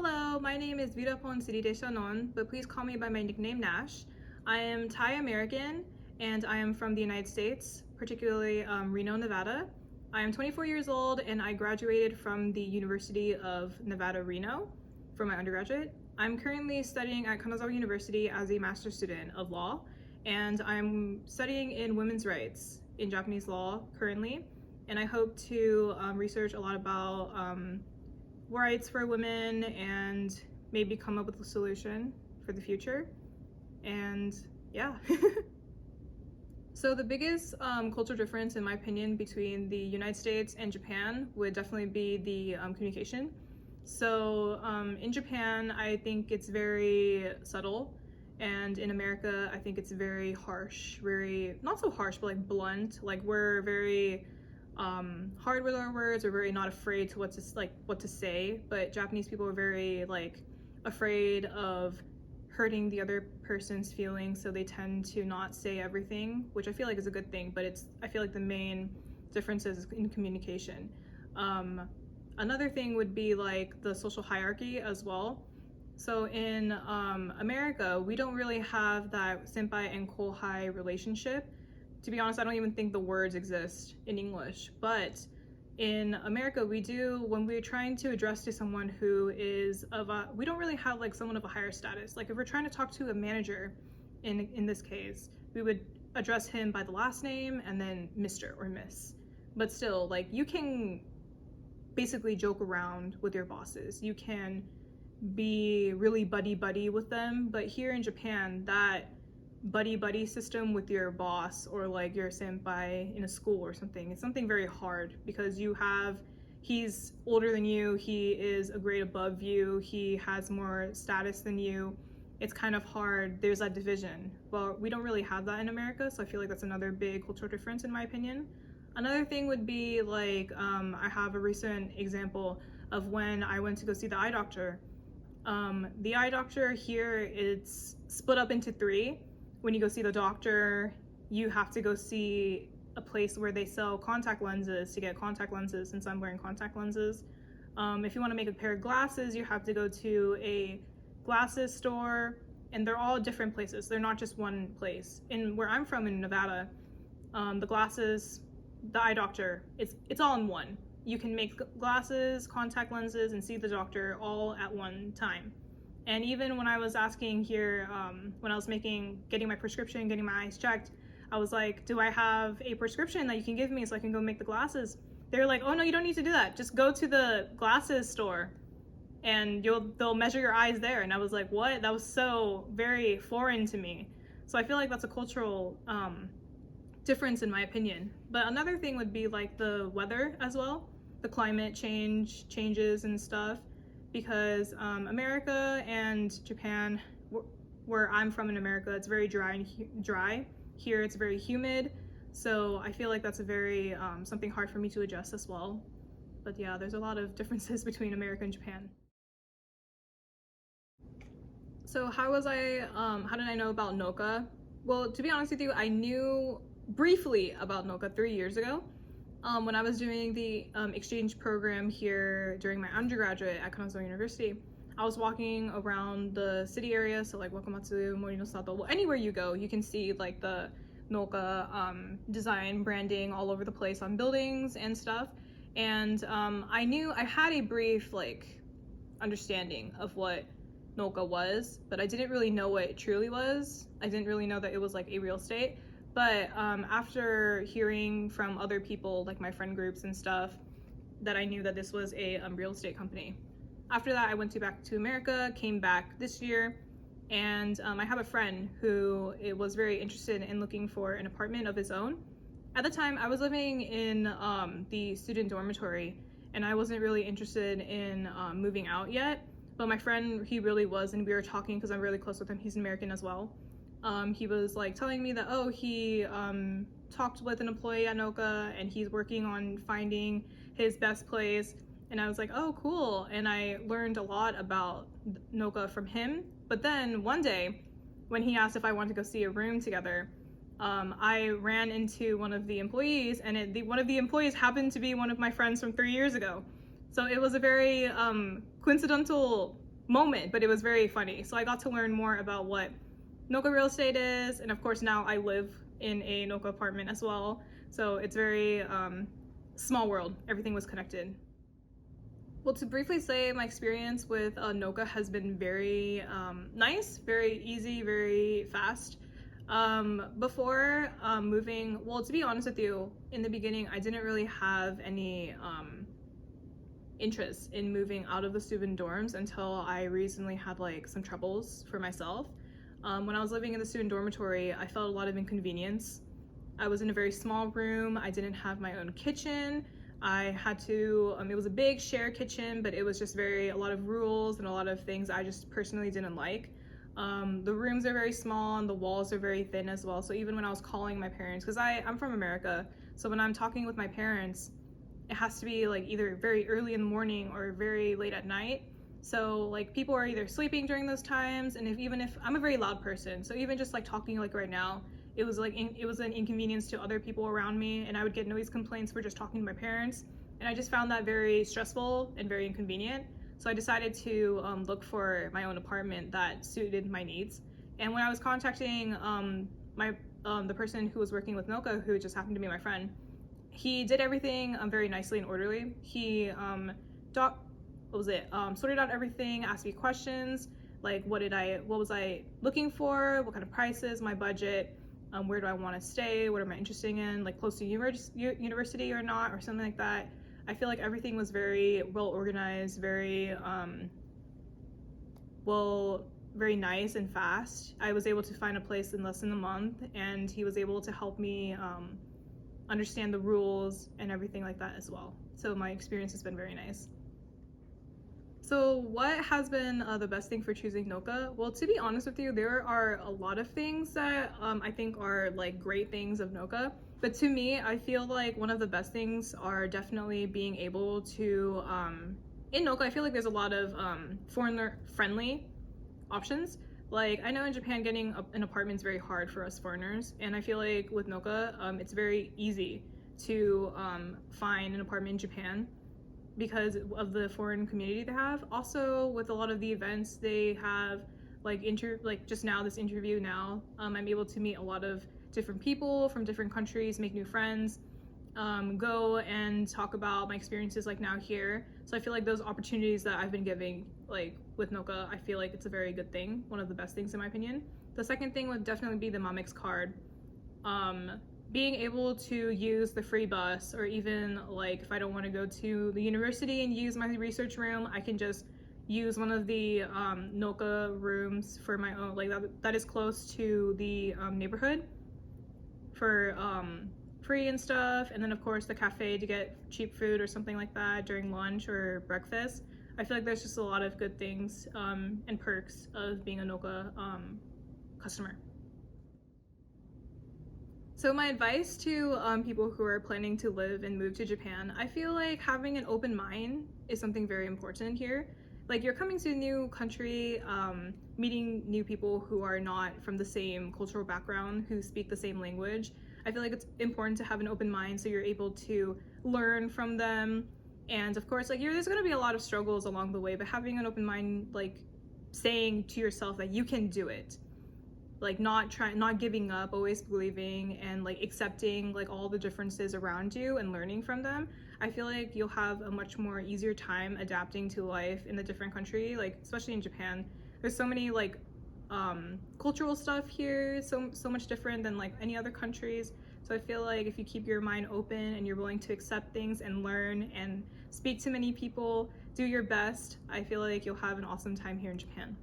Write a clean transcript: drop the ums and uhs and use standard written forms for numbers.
Hello, my name is Virapon Sirideshanon, but please call me by my nickname Nash. I am Thai American and I am from the United States, particularly Reno, Nevada. I am 24 years old and I graduated from the University of Nevada, Reno for my undergraduate. I'm currently studying at Kanazawa University as a master's student of law, and I'm studying in women's rights in Japanese law currently, and I hope to research a lot about rights for women and maybe come up with a solution for the future. And yeah. So the biggest cultural difference in my opinion between the United States and Japan would definitely be the communication. So in Japan, I think it's very subtle, and in America, I think it's very harsh, very, not so harsh, but like blunt. Like we're very hard with our words. We're very not afraid to what to say, but Japanese people are very like afraid of hurting the other person's feelings, so they tend to not say everything, which I feel like is a good thing, but I feel like the main difference is in communication. Another thing would be like the social hierarchy as well. So in America, we don't really have that senpai and kohai relationship. To be honest, I don't even think the words exist in English, but in America we do. When we're trying to address to someone who is we don't really have like someone of a higher status. Like if we're trying to talk to a manager, in this case, we would address him by the last name and then Mr. or Miss. But still, like you can basically joke around with your bosses. You can be really buddy with them, but here in Japan, that buddy system with your boss or like your senpai in a school or something, it's something very hard because he's older than you, he is a grade above you, he has more status than you. It's kind of hard. There's that division. Well, we don't really have that in America, so I feel like that's another big cultural difference in my opinion. Another thing would be like I have a recent example of when I went to go see the eye doctor. The eye doctor here, it's split up into three. When you go see the doctor, you have to go see a place where they sell contact lenses to get contact lenses, since I'm wearing contact lenses. If you want to make a pair of glasses, you have to go to a glasses store, and they're all different places. They're not just one place. In where I'm from in Nevada, the eye doctor, it's all in one. You can make glasses, contact lenses, and see the doctor all at one time. And even when I was asking here, when I was getting my prescription, getting my eyes checked, I was like, do I have a prescription that you can give me so I can go make the glasses? They were like, oh no, you don't need to do that. Just go to the glasses store and they'll measure your eyes there. And I was like, what? That was so very foreign to me. So I feel like that's a cultural difference in my opinion. But another thing would be like the weather as well, the climate changes and stuff. Because America and Japan, where I'm from in America, it's very dry. Here it's very humid, so I feel like that's a very something hard for me to adjust as well. But yeah, there's a lot of differences between America and Japan. So how did I know about Noka? Well, to be honest with you, I knew briefly about Noka 3 years ago. When I was doing the exchange program here during my undergraduate at Kanazawa University, I was walking around the city area, so like Wakamatsu, Morinosato, well, anywhere you go, you can see like the Noka design branding all over the place on buildings and stuff. And I had a brief like understanding of what Noka was, but I didn't really know what it truly was. I didn't really know that it was like a real estate. But after hearing from other people, like my friend groups and stuff, that I knew that this was a real estate company. After that, I went back to America, came back this year, and I have a friend who was very interested in looking for an apartment of his own. At the time, I was living in the student dormitory, and I wasn't really interested in moving out yet. But my friend, he really was, and we were talking because I'm really close with him. He's American as well. He was like telling me that, oh, he talked with an employee at Noka and he's working on finding his best place. And I was like, oh, cool. And I learned a lot about Noka from him. But then one day when he asked if I wanted to go see a room together, I ran into one of the employees, and one of the employees happened to be one of my friends from 3 years ago. So it was a very coincidental moment, but it was very funny. So I got to learn more about what Noka real estate is, and of course now I live in a Noka apartment as well. So it's very small world. Everything was connected. Well, to briefly say, my experience with Noka has been very nice, very easy, very fast. Before moving, well, to be honest with you, in the beginning, I didn't really have any interest in moving out of the student dorms until I recently had like some troubles for myself. When I was living in the student dormitory, I felt a lot of inconvenience. I was in a very small room. I didn't have my own kitchen. I had to, it was a big shared kitchen, but it was just a lot of rules and a lot of things I just personally didn't like. The rooms are very small and the walls are very thin as well. So even when I was calling my parents, because I'm from America, so when I'm talking with my parents, it has to be like either very early in the morning or very late at night. So like people are either sleeping during those times, and even if I'm a very loud person, so even just like talking like right now, it was an inconvenience to other people around me, and I would get noise complaints for just talking to my parents, and I just found that very stressful and very inconvenient. So I decided to look for my own apartment that suited my needs. And when I was contacting the person who was working with Noka, who just happened to be my friend, he did everything very nicely and orderly. He sorted out everything, asked me questions like what was I looking for, what kind of prices, my budget, where do I want to stay, what am I interested in, like close to university or not, or something like that. I feel like everything was very well organized, very very nice and fast. I was able to find a place in less than a month, and he was able to help me understand the rules and everything like that as well. So my experience has been very nice. So what has been the best thing for choosing Noka? Well, to be honest with you, there are a lot of things that I think are like great things of Noka. But to me, I feel like one of the best things are definitely being able to, in Noka, I feel like there's a lot of foreigner-friendly options. Like, I know in Japan, getting an apartment is very hard for us foreigners. And I feel like with Noka, it's very easy to find an apartment in Japan because of the foreign community they have. Also, with a lot of the events they have, like just now, this interview now, I'm able to meet a lot of different people from different countries, make new friends, go and talk about my experiences like now here. So I feel like those opportunities that I've been giving, like with Noka, I feel like it's a very good thing, one of the best things in my opinion. The second thing would definitely be the Mamex card. Being able to use the free bus, or even like if I don't want to go to the university and use my research room, I can just use one of the Noka rooms for my own, like that is close to the neighborhood for free and stuff. And then of course the cafe to get cheap food or something like that during lunch or breakfast. I feel like there's just a lot of good things and perks of being a Noka customer. So my advice to people who are planning to live and move to Japan, I feel like having an open mind is something very important here. Like, you're coming to a new country, meeting new people who are not from the same cultural background, who speak the same language. I feel like it's important to have an open mind so you're able to learn from them. And of course, like, there's gonna be a lot of struggles along the way, but having an open mind, like saying to yourself that you can do it, like not giving up, always believing, and like accepting like all the differences around you and learning from them. I feel like you'll have a much more easier time adapting to life in a different country, like especially in Japan. There's so many like cultural stuff here, so much different than like any other countries. So I feel like if you keep your mind open and you're willing to accept things and learn and speak to many people, do your best, I feel like you'll have an awesome time here in Japan.